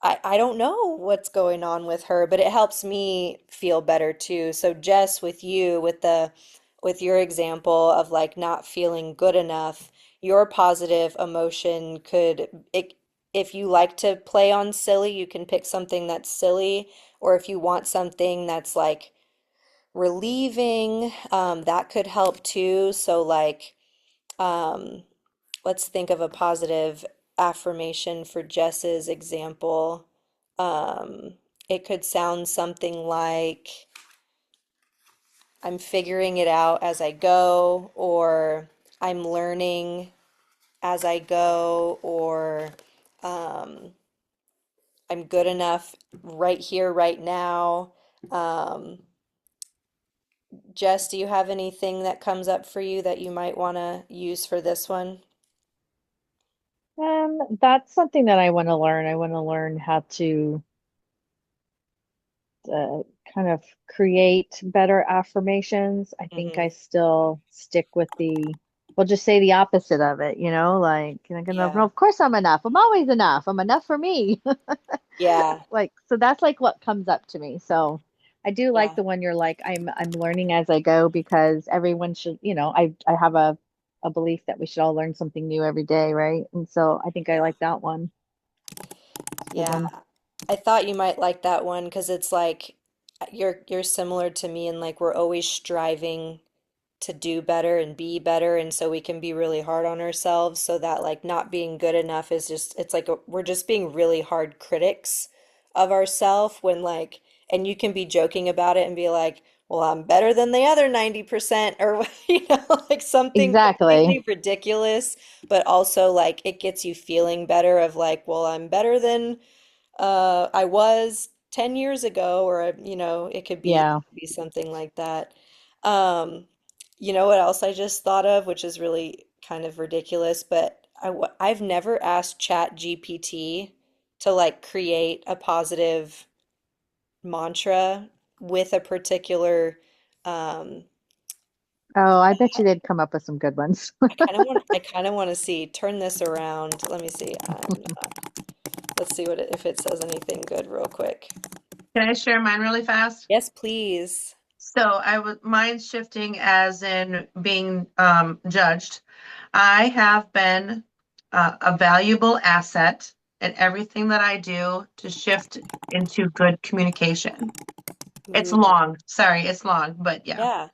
I don't know what's going on with her, but it helps me feel better too. So Jess, with you, with your example of like not feeling good enough, your positive emotion if you like to play on silly, you can pick something that's silly, or if you want something that's like relieving, that could help too. So like, um, let's think of a positive affirmation for Jess's example. Um, it could sound something like, I'm figuring it out as I go, or I'm learning as I go, or um, I'm good enough right here, right now. Um, Jess, do you have anything that comes up for you that you might want to use for this one? That's something that I want to learn. I want to learn how to uh, kind of create better affirmations. I think I Hmm. still stick with well, just say the opposite of it, like, no, Yeah. of course I'm enough. I'm always enough. I'm enough for me. Yeah. Like, so that's like what comes up to me. So I do like Yeah. the one you're like, I'm learning as I go because everyone should, I have a belief that we should all learn something new every day, right? And so I think I Yeah. like that one. It's a good Yeah. one. I thought you might like that one because it's like you're similar to me and like we're always striving to do better and be better, and so we can be really hard on ourselves, so that like not being good enough is just it's like we're just being really hard critics of ourselves when like, and you can be joking about it and be like, well, I'm better than the other 90%, or like something Exactly. completely ridiculous, but also like it gets you feeling better of like, well, I'm better than I was 10 years ago, or it Yeah. could be something like that. Um, you know what else I just thought of, which is really kind of ridiculous, but I've never asked Chat GPT to like create a positive mantra with a particular um Oh, I bet you they'd come up with some good ones. I kind of want to see, turn this around. Let me see. Let's see if it says anything good real quick. Can I share mine really fast? Yes, please. So I was mine's shifting as in being judged. I have been a valuable asset in everything that I do to shift into good communication. It's Ooh, long. Sorry, it's long, but yeah. yeah.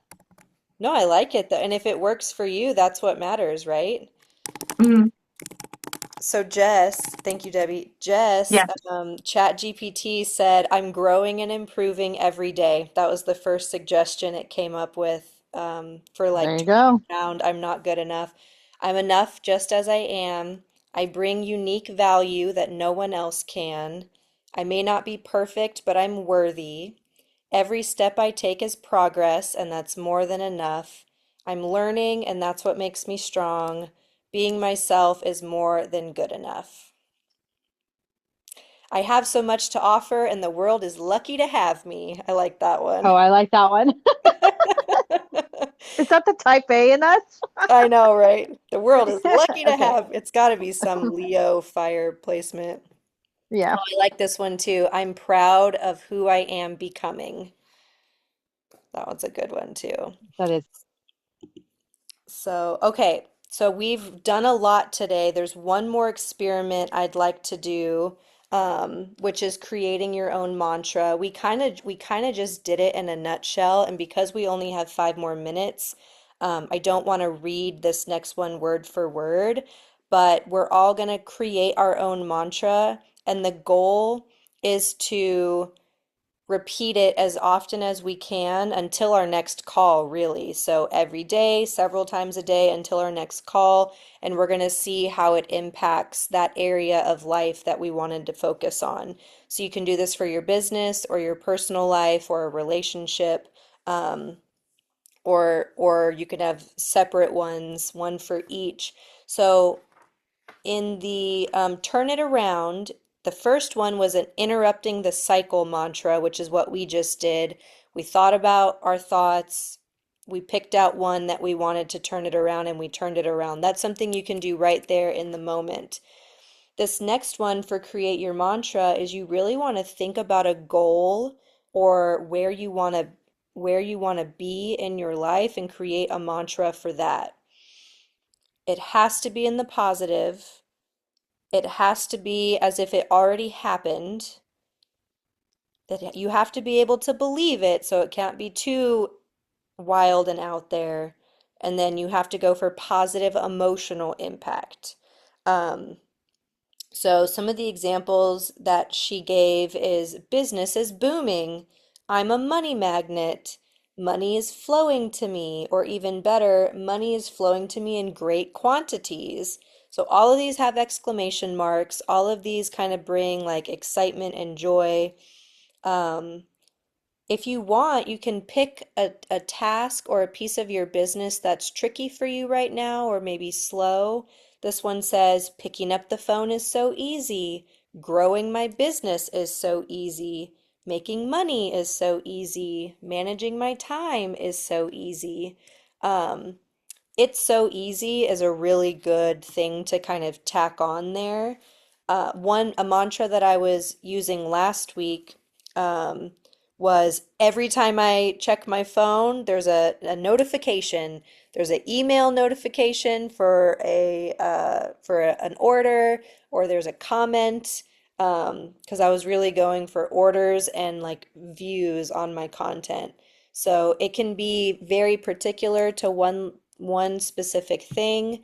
No, I like it though. And if it works for you, that's what matters, right? Mhm. So Jess, thank you, Debbie. Jess, Yeah. ChatGPT said, I'm growing and improving every day. That was the first suggestion it came up with for like There you turning go. around. I'm not good enough. I'm enough just as I am. I bring unique value that no one else can. I may not be perfect, but I'm worthy. Every step I take is progress, and that's more than enough. I'm learning, and that's what makes me strong. Being myself is more than good enough. I have so much to offer, and the world is lucky to have me. I like that one. Oh, I like that one. Is that the type A in us? I know, right? The world is lucky to Okay. have. It's got to be some Leo fire placement. Yeah, Oh, I like this one too. I'm proud of who I am becoming. That one's a good one too. that is. So, okay, so we've done a lot today. There's one more experiment I'd like to do, which is creating your own mantra. We kind of just did it in a nutshell, and because we only have 5 more minutes, I don't want to read this next one word for word, but we're all going to create our own mantra, and the goal is to repeat it as often as we can until our next call, really. So every day, several times a day until our next call, and we're going to see how it impacts that area of life that we wanted to focus on. So you can do this for your business or your personal life or a relationship, um, or you can have separate ones, one for each. So in the turn it around, the first one was an interrupting the cycle mantra, which is what we just did. We thought about our thoughts. We picked out one that we wanted to turn it around and we turned it around. That's something you can do right there in the moment. This next one for create your mantra is you really want to think about a goal or where you want to be in your life and create a mantra for that. It has to be in the positive. It has to be as if it already happened. That you have to be able to believe it, so it can't be too wild and out there. And then you have to go for positive emotional impact. Um, so some of the examples that she gave is business is booming. I'm a money magnet. Money is flowing to me, or even better, money is flowing to me in great quantities. So all of these have exclamation marks. All of these kind of bring like excitement and joy. Um, If you want, you can pick a task or a piece of your business that's tricky for you right now or maybe slow. This one says, picking up the phone is so easy. Growing my business is so easy. Making money is so easy. Managing my time is so easy. Um, it's so easy is a really good thing to kind of tack on there. A mantra that I was using last week um, was every time I check my phone, there's a notification. There's an email notification for an order, or there's a comment. Because I was really going for orders and like views on my content. So it can be very particular to one specific thing,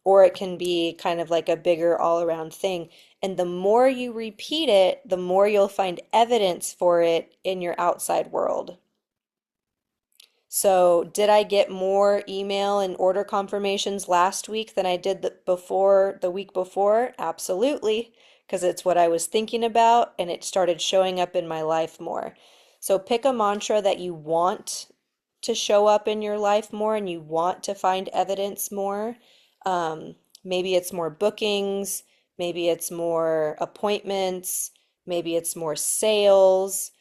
or it can be kind of like a bigger all around thing. And the more you repeat it, the more you'll find evidence for it in your outside world. So, did I get more email and order confirmations last week than I did the week before? Absolutely, because it's what I was thinking about and it started showing up in my life more. So, pick a mantra that you want to show up in your life more and you want to find evidence more. Maybe it's more bookings, maybe it's more appointments, maybe it's more sales,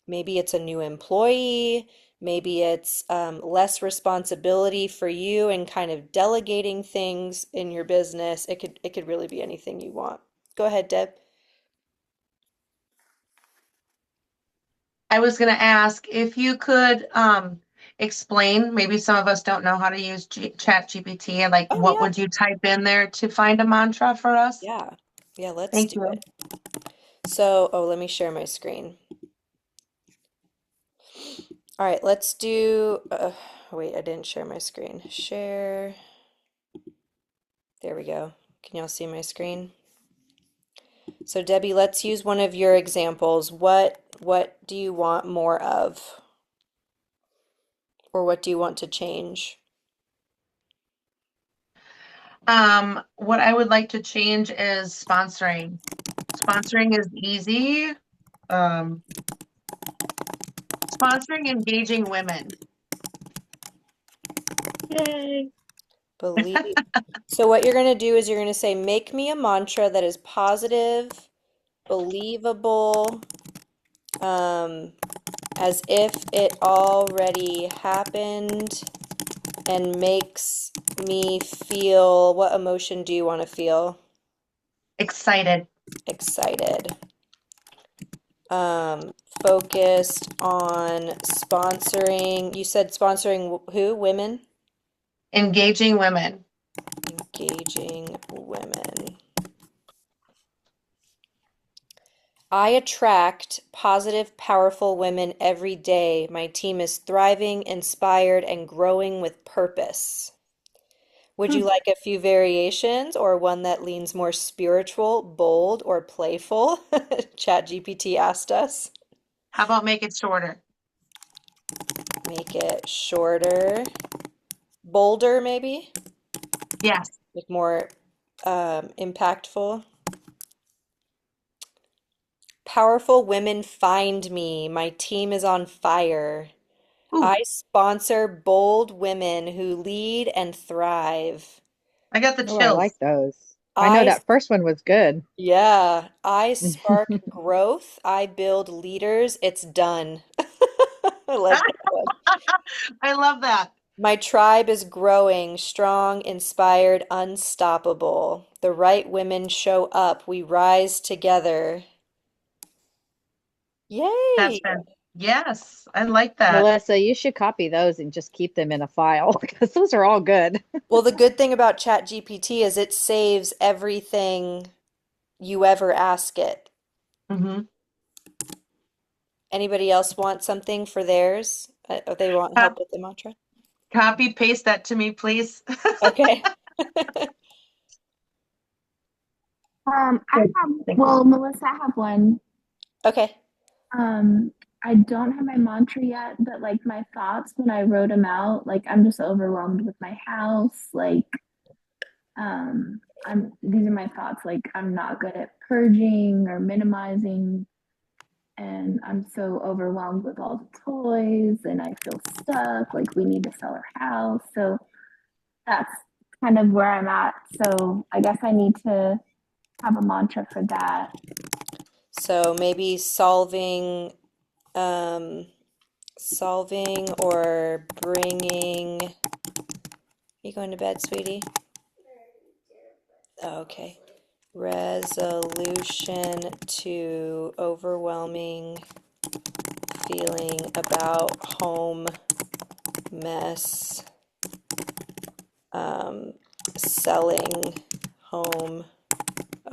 maybe it's a new employee. Maybe it's less responsibility for you and kind of delegating things in your business. It could really be anything you want. Go ahead, Deb. I was going to ask if you could explain, maybe some of us don't know how to use Chat GPT, like Oh what yeah. would you type in there to find a mantra for us? Yeah. Yeah, let's Thank do you. it. So, oh, let me share my screen. All right, let's do wait, I didn't share my screen. Share. There we go. Can y'all see my screen? So Debbie, let's use one of your examples. What do you want more of? Or what do you want to change? What I would like to change is sponsoring. Sponsoring is easy. Um, Sponsoring engaging women. Yay. Believe. So what you're going to do is you're going to say, make me a mantra that is positive, believable, um, as if it already happened, and makes me feel, what emotion do you want to feel? Excited. Excited. Um, Focused on sponsoring. You said sponsoring who? Women? Engaging women. Engaging women. I attract positive, powerful women every day. My team is thriving, inspired, and growing with purpose. Would you Hmm. like a few variations or one that leans more spiritual, bold, or playful? ChatGPT asked us. How about make it shorter? Make it shorter, bolder, maybe, Yes. like more impactful. Powerful women find me. My team is on fire. Ooh, I sponsor bold women who lead and thrive. I got the Oh, I chills. like those. I know I, that first one was good. yeah, I spark growth. I build leaders. It's done. I like that one. I love that. My tribe is growing, strong, inspired, unstoppable. The right women show up. We rise together. That's Yay! been, yes, I like that. Melissa, you should copy those and just keep them in a file because those are all good. Well, the good thing about ChatGPT is it saves everything you ever ask it. Hmm. Anybody else want something for theirs? They want help with the mantra? Copy paste that to me, please. Okay. I Good. have, Thank you. well, Melissa, I have one. Okay. I don't have my mantra yet, but like my thoughts when I wrote them out, like I'm just overwhelmed with my house. Like, these are my thoughts. Like, I'm not good at purging or minimizing. and I'm so overwhelmed with all the toys and I feel stuck, like we need to sell our house. So that's kind of where I'm at. So I guess I need to have a mantra for that. So maybe solving or bringing. Are you going to bed, sweetie? Oh, okay. Resolution to overwhelming feeling about home mess, selling home.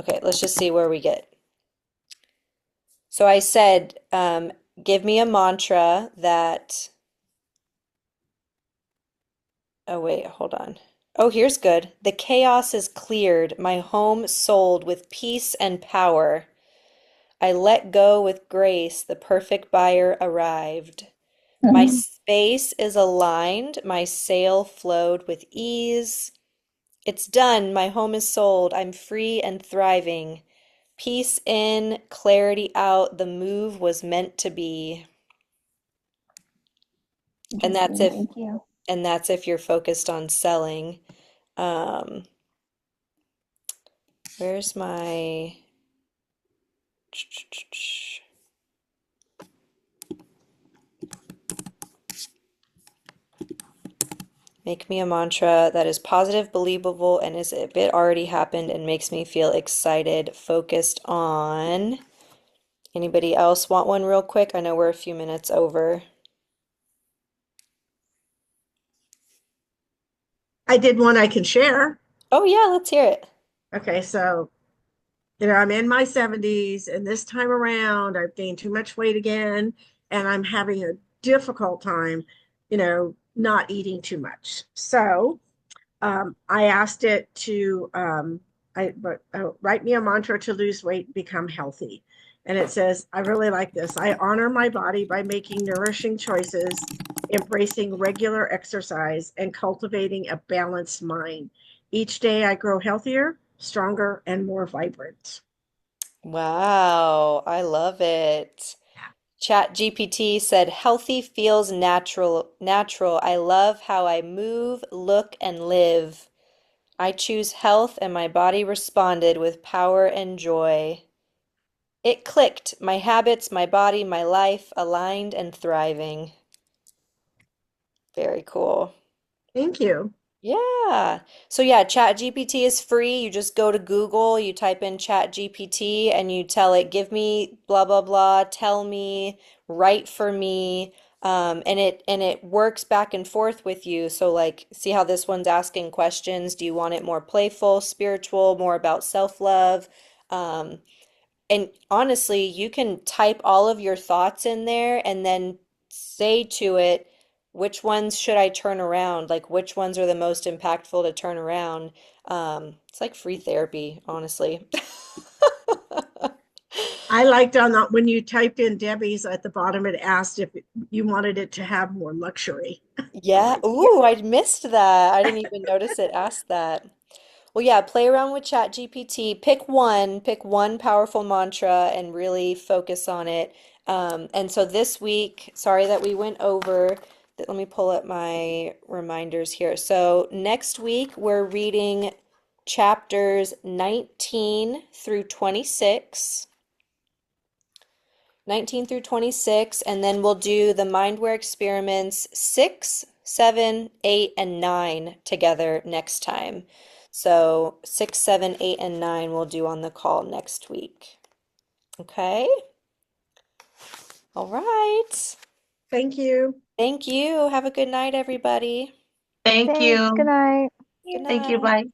Okay, let's just see where we get. So I said, give me a mantra that, oh wait, hold on. Oh, here's good. The chaos is cleared, my home sold with peace and power. I let go with grace, the perfect buyer arrived. My space is aligned, my sale flowed with ease. It's done, my home is sold, I'm free and thriving. Peace in, clarity out, the move was meant to be. And that's Interesting. if Thank you. and that's if you're focused on selling. Um, where's my make me a mantra that is positive, believable, and as if it already happened and makes me feel excited, focused on. Anybody else want one real quick? I know we're a few minutes over. I did one I can share. Oh yeah, let's hear it. Okay, so I'm in my 70s, and this time around, I've gained too much weight again, and I'm having a difficult time, not eating too much. So I asked it to write me a mantra to lose weight and become healthy. And it says, I really like this. I honor my body by making nourishing choices, embracing regular exercise, and cultivating a balanced mind. Each day I grow healthier, stronger, and more vibrant. Wow, I love it. Chat GPT said, healthy feels natural. I love how I move, look, and live. I choose health and my body responded with power and joy. It clicked. My habits, my body, my life aligned and thriving. Very cool. Thank you. Yeah. So yeah, ChatGPT is free. You just go to Google, you type in ChatGPT and you tell it, give me blah blah blah, tell me, write for me. And it works back and forth with you. So like see how this one's asking questions. Do you want it more playful, spiritual, more about self-love? Um, and honestly, you can type all of your thoughts in there and then say to it, which ones should I turn around? Like, which ones are the most impactful to turn around? It's like free therapy, honestly. I liked on that when you typed in Debbie's at the bottom, it asked if you wanted it to have more luxury. I'm Yeah. like, yeah. Ooh, I missed that. I didn't even notice it asked that. Well, yeah, play around with ChatGPT. Pick one powerful mantra and really focus on it. And so this week, sorry that we went over. Let me pull up my reminders here. So next week, we're reading chapters 19 through 26. 19 through 26, and then we'll do the Mindware experiments 6, 7, 8, and 9 together next time. So 6, 7, 8, and 9 we'll do on the call next week. Okay? All right. Thank you. Thank you. Have a good night, everybody. Thank Thanks. Good you. night. Good Thank you. night. Bye.